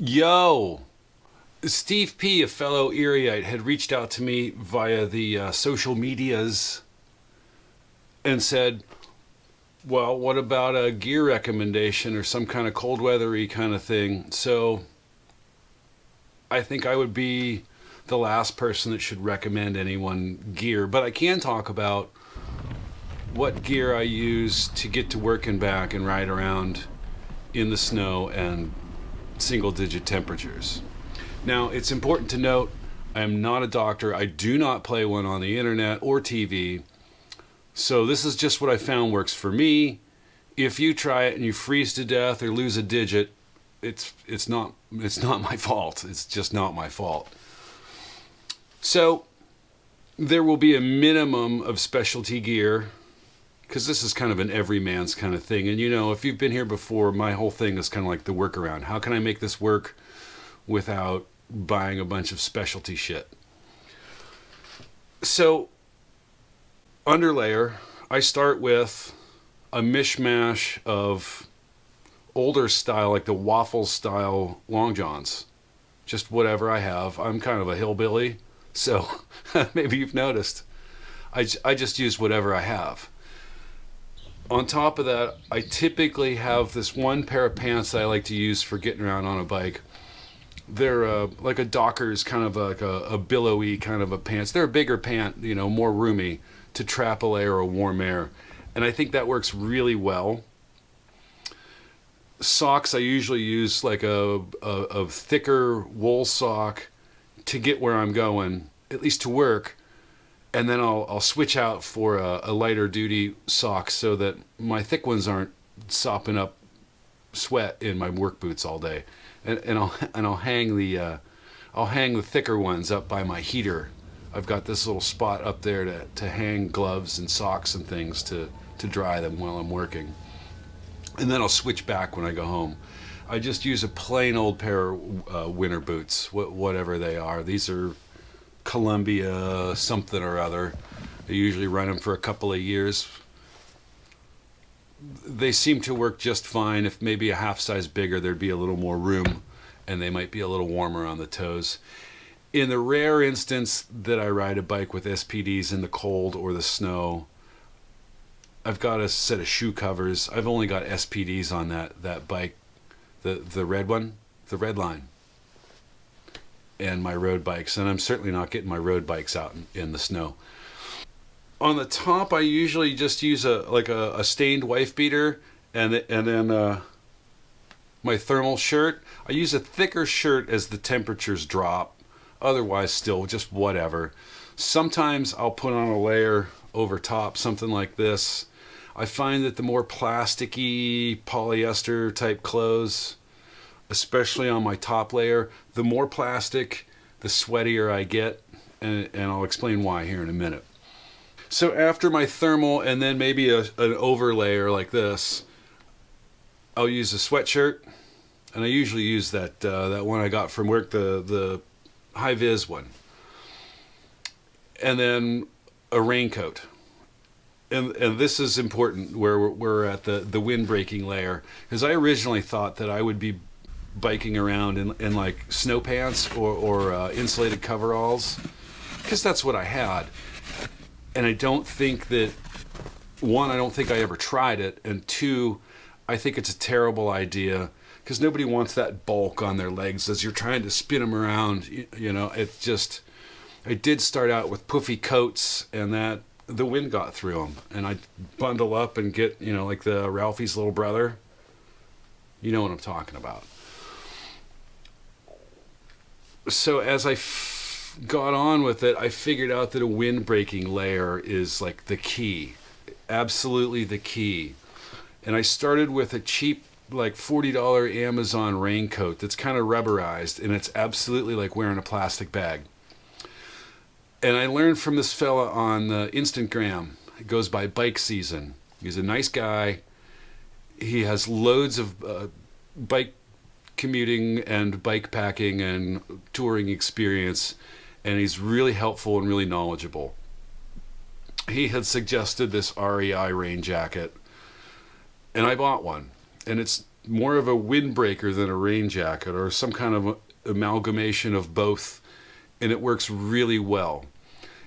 Yo, Steve P., a fellow Erieite, had reached out to me via the social medias and said, well, what about a gear recommendation or some kind of cold weathery kind of thing? So I think I would be the last person that should recommend anyone gear, but I can talk about what gear I use to get to work and back and ride around in the snow and single digit temperatures. Now, it's important to note I am not a doctor. I do not play one on the internet or TV. So this is just what I found works for me. If you try it and you freeze to death or lose a digit, it's not my fault. It's just not my fault. So there will be a minimum of specialty gear, because this is kind of an everyman's kind of thing. And you know, if you've been here before, my whole thing is kind of like the workaround. How can I make this work without buying a bunch of specialty shit? So underlayer, I start with a mishmash of older style, like the waffle style long johns. Just whatever I have. I'm kind of a hillbilly, so maybe you've noticed. I just use whatever I have. On top of that, I typically have this one pair of pants that I like to use for getting around on a bike. They're like a Dockers, kind of like a billowy kind of a pants. They're a bigger pant, you know, more roomy to trap a layer of warm air. And I think that works really well. Socks, I usually use like a thicker wool sock to get where I'm going, at least to work. And then I'll switch out for a lighter duty sock so that my thick ones aren't sopping up sweat in my work boots all day. And I'll hang the thicker ones up by my heater. I've got this little spot up there to hang gloves and socks and things to dry them while I'm working. And then I'll switch back when I go home. I just use a plain old pair of winter boots, whatever they are. These are Columbia something or other. I usually run them for a couple of years. They seem to work just fine. If maybe a half size bigger, there'd be a little more room and they might be a little warmer on the toes. In the rare instance that I ride a bike with SPDs in the cold or the snow, I've got a set of shoe covers. I've only got SPDs on that bike, the red one, the red line, and my road bikes. And I'm certainly not getting my road bikes out in the snow. On the top, I usually just use a stained wife beater and then my thermal shirt. I use a thicker shirt as the temperatures drop. Otherwise, still just whatever. Sometimes I'll put on a layer over top, something like this. I find that the more plasticky polyester type clothes, especially on my top layer, the more plastic, the sweatier I get, and I'll explain why here in a minute. So after my thermal and then maybe an overlayer like this, I'll use a sweatshirt, and I usually use that one I got from work, the high vis one, and then a raincoat. And this is important where we're at the wind breaking layer, because I originally thought that I would be biking around in like snow pants or insulated coveralls, because that's what I had. And I don't think that, one, I don't think I ever tried it, and two, I think it's a terrible idea, because nobody wants that bulk on their legs as you're trying to spin them around. You know, it's just, I did start out with puffy coats, and that the wind got through them, and I'd bundle up and get, you know, like the Ralphie's little brother. You know what I'm talking about. So as I got on with it, I figured out that a wind breaking layer is like the key, absolutely the key. And I started with a cheap, like $40 Amazon raincoat that's kind of rubberized, and it's absolutely like wearing a plastic bag. And I learned from this fella on Instagram. It goes by Bike Season. He's a nice guy. He has loads of bike commuting and bike packing and touring experience, and he's really helpful and really knowledgeable. He had suggested this REI rain jacket, and I bought one. And it's more of a windbreaker than a rain jacket, or some kind of amalgamation of both, and it works really well.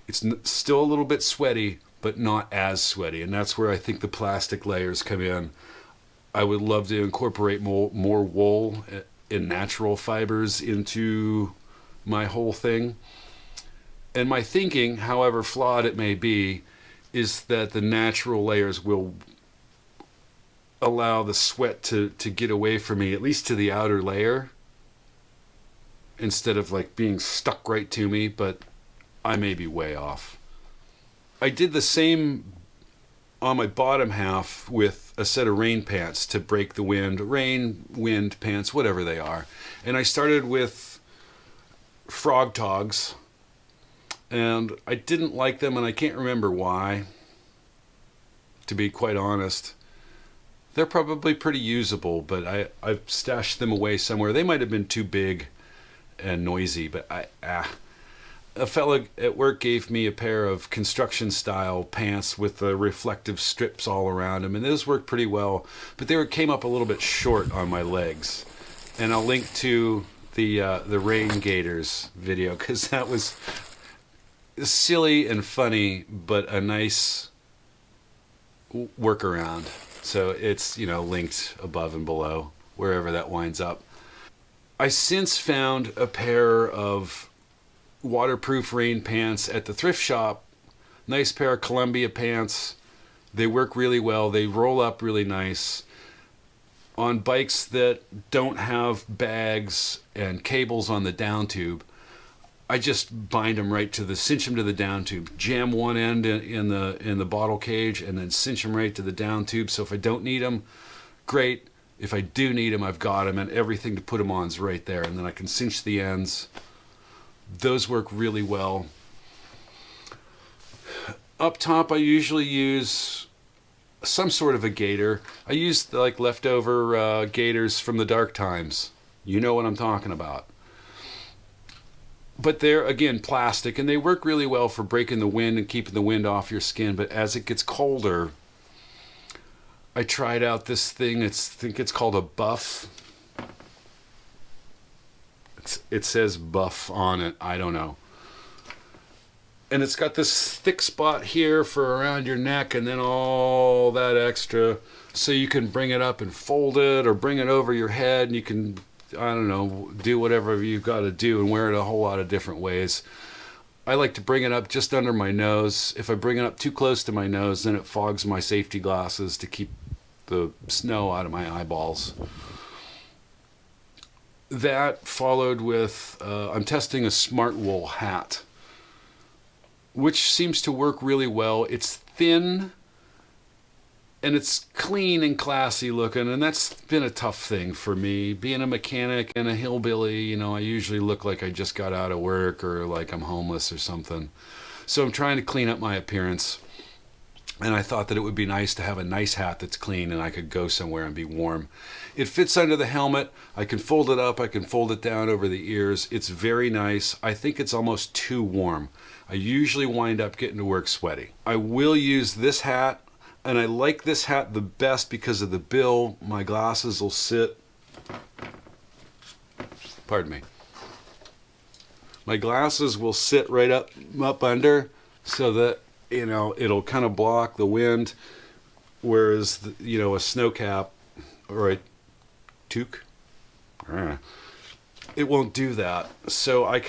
It's still a little bit sweaty, but not as sweaty, and that's where I think the plastic layers come in. I would love to incorporate more wool and natural fibers into my whole thing. And my thinking, however flawed it may be, is that the natural layers will allow the sweat to get away from me, at least to the outer layer, instead of like being stuck right to me, but I may be way off. I did the same on my bottom half with a set of rain pants to break the wind, rain, wind pants, whatever they are. And I started with frog togs, and I didn't like them, and I can't remember why, to be quite honest. They're probably pretty usable, but I've stashed them away somewhere. They might have been too big and noisy, but a fella at work gave me a pair of construction style pants with the reflective strips all around them, and those worked pretty well, but came up a little bit short on my legs. And I'll link to the Rain Gators video, because that was silly and funny, but a nice workaround. So it's, linked above and below, wherever that winds up. I since found a pair of waterproof rain pants at the thrift shop. Nice pair of Columbia pants. They work really well. They roll up really nice. On bikes that don't have bags and cables on the down tube, I just cinch them to the down tube, jam one end in the bottle cage, and then cinch them right to the down tube. So if I don't need them, great. If I do need them, I've got them, and everything to put them on is right there. And then I can cinch the ends. Those work really well. Up top, I usually use some sort of a gaiter. I use like leftover gaiters from the dark times. You know what I'm talking about. But they're, again, plastic, and they work really well for breaking the wind and keeping the wind off your skin. But as it gets colder, I tried out this thing. I think it's called a buff. It says buff on it. I don't know. And it's got this thick spot here for around your neck, and then all that extra, so you can bring it up and fold it, or bring it over your head, and you can, I don't know, do whatever you've got to do and wear it a whole lot of different ways. I like to bring it up just under my nose. If I bring it up too close to my nose, then it fogs my safety glasses to keep the snow out of my eyeballs. That followed with, I'm testing a Smart Wool hat, which seems to work really well. It's thin, and it's clean and classy looking, and that's been a tough thing for me. Being a mechanic and a hillbilly, I usually look like I just got out of work, or like I'm homeless or something. So I'm trying to clean up my appearance, and I thought that it would be nice to have a nice hat that's clean and I could go somewhere and be warm. It fits under the helmet. I can fold it up. I can fold it down over the ears. It's very nice. I think it's almost too warm. I usually wind up getting to work sweaty. I will use this hat, and I like this hat the best because of the bill. My glasses will sit, pardon me. My glasses will sit right up under, so that, it'll kind of block the wind, whereas, a snow cap or a toque, it won't do that. So I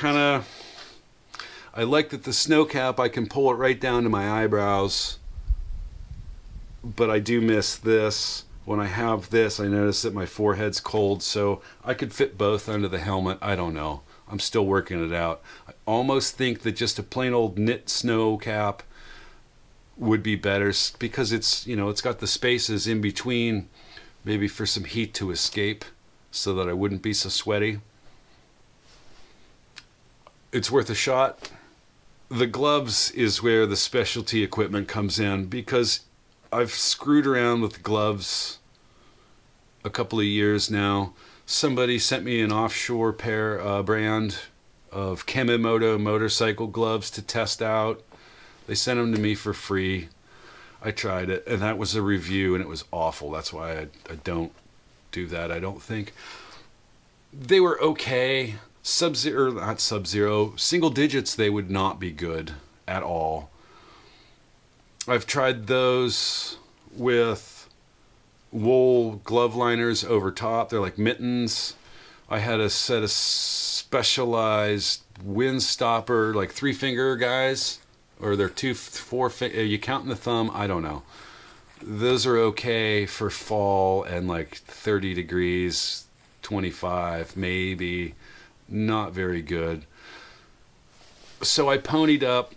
like that the snow cap, I can pull it right down to my eyebrows, but I do miss this. When I have this, I notice that my forehead's cold, so I could fit both under the helmet. I don't know. I'm still working it out. I almost think that just a plain old knit snow cap would be better, because it's got the spaces in between, maybe for some heat to escape, so that I wouldn't be so sweaty. It's worth a shot. The gloves is where the specialty equipment comes in, because I've screwed around with gloves a couple of years now. Somebody sent me an offshore brand of Kemimoto motorcycle gloves to test out. They sent them to me for free. I tried it, and that was a review, and it was awful. That's why I don't do that, I don't think. They were okay. Sub-zero, not sub-zero, single digits, they would not be good at all. I've tried those with wool glove liners over top. They're like mittens. I had a set of specialized wind stopper, like 3-finger guys, or they're 4 you counting the thumb? I don't know. Those are okay for fall and like 30 degrees, 25 maybe. Not very good. So I ponied up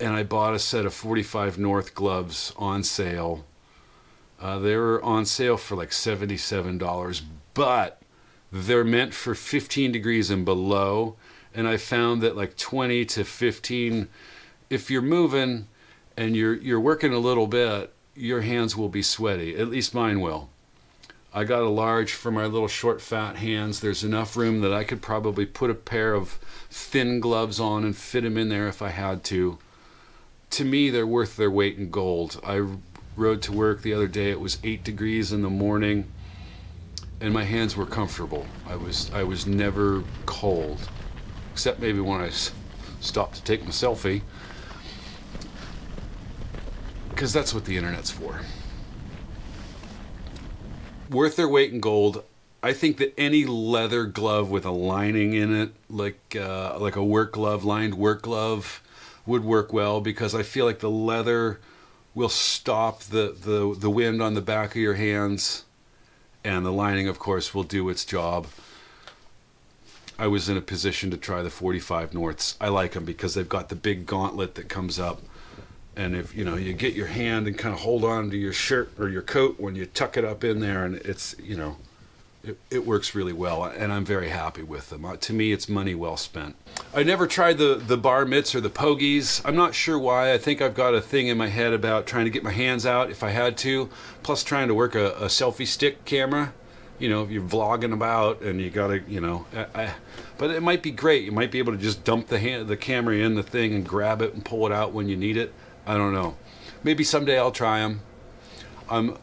and I bought a set of 45 North gloves on sale. They were on sale for like $77, but they're meant for 15 degrees and below. And I found that like 20 to 15, if you're moving and you're working a little bit, your hands will be sweaty. At least mine will. I got a large for my little short fat hands. There's enough room that I could probably put a pair of thin gloves on and fit them in there if I had to. To me, they're worth their weight in gold. I rode to work the other day. It was 8 degrees in the morning and my hands were comfortable. I was never cold, except maybe when I stopped to take my selfie, because that's what the internet's for. Worth their weight in gold. I think that any leather glove with a lining in it, like a work glove, lined work glove, would work well, because I feel like the leather will stop the wind on the back of your hands, and the lining, of course, will do its job. I was in a position to try the 45 Norths. I like them because they've got the big gauntlet that comes up. And if you get your hand and kind of hold on to your shirt or your coat when you tuck it up in there, and it's, it works really well, and I'm very happy with them. To me, it's money well spent. I never tried the bar mitts or the pogies. I'm not sure why. I think I've got a thing in my head about trying to get my hands out if I had to, plus trying to work a selfie stick camera. If you're vlogging about and you gotta, but it might be great. You might be able to just dump the camera in the thing and grab it and pull it out when you need it. I don't know. Maybe someday I'll try them. I'm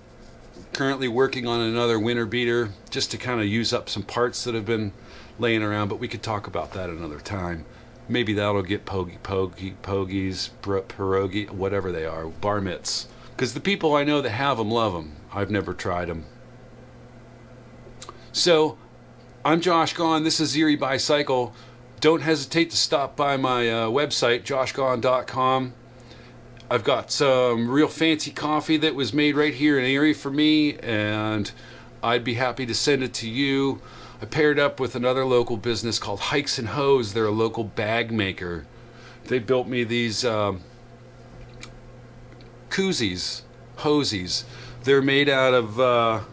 currently working on another winter beater just to kind of use up some parts that have been laying around, but we could talk about that another time. Maybe that'll get pogies, pierogi, whatever they are, bar mitts. Because the people I know that have them love them. I've never tried them. So, I'm Josh Gahn. This is Erie Bicycle. Don't hesitate to stop by my website, joshgahn.com. I've got some real fancy coffee that was made right here in Erie for me, and I'd be happy to send it to you. I paired up with another local business called Hikes and Hose. They're a local bag maker. They built me these koozies, hosies. They're made out of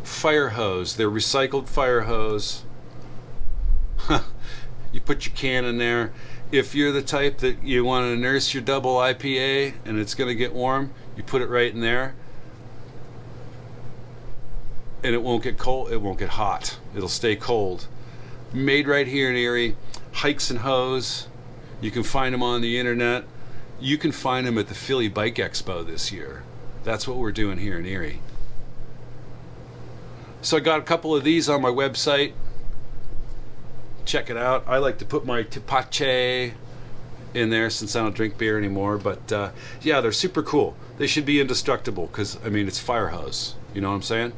fire hose. They're recycled fire hose. You put your can in there. If you're the type that you want to nurse your double IPA and it's going to get warm, you put it right in there, and it won't get cold. It won't get hot. It'll stay cold. Made right here in Erie. Hikes and Hose. You can find them on the internet. You can find them at the Philly Bike Expo this year. That's what we're doing here in Erie. So I got a couple of these on my website. Check it out. I like to put my tepache in there since I don't drink beer anymore. But yeah, they're super cool. They should be indestructible because, it's fire hose. You know what I'm saying?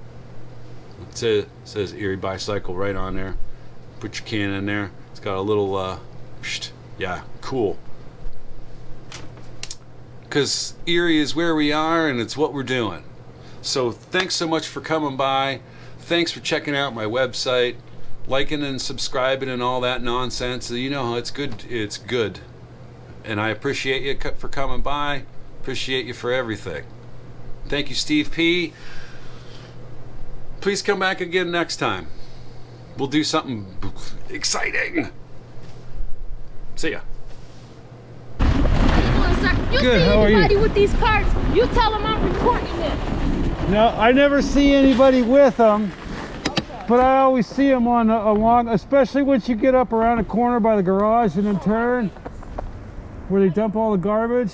It says Erie Bicycle right on there. Put your can in there. It's got a little, yeah, cool. Because Erie is where we are and it's what we're doing. So thanks so much for coming by. Thanks for checking out my website. Liking and subscribing and all that nonsense. You know how it's good. It's good. And I appreciate you for coming by. Appreciate you for everything. Thank you, Steve P. Please come back again next time. We'll do something exciting. See ya. Good, how are you? Anybody with these cards, you tell them I'm recording it. No, I never see anybody with them. But I always see them on along, especially once you get up around a corner by the garage and then turn, where they dump all the garbage.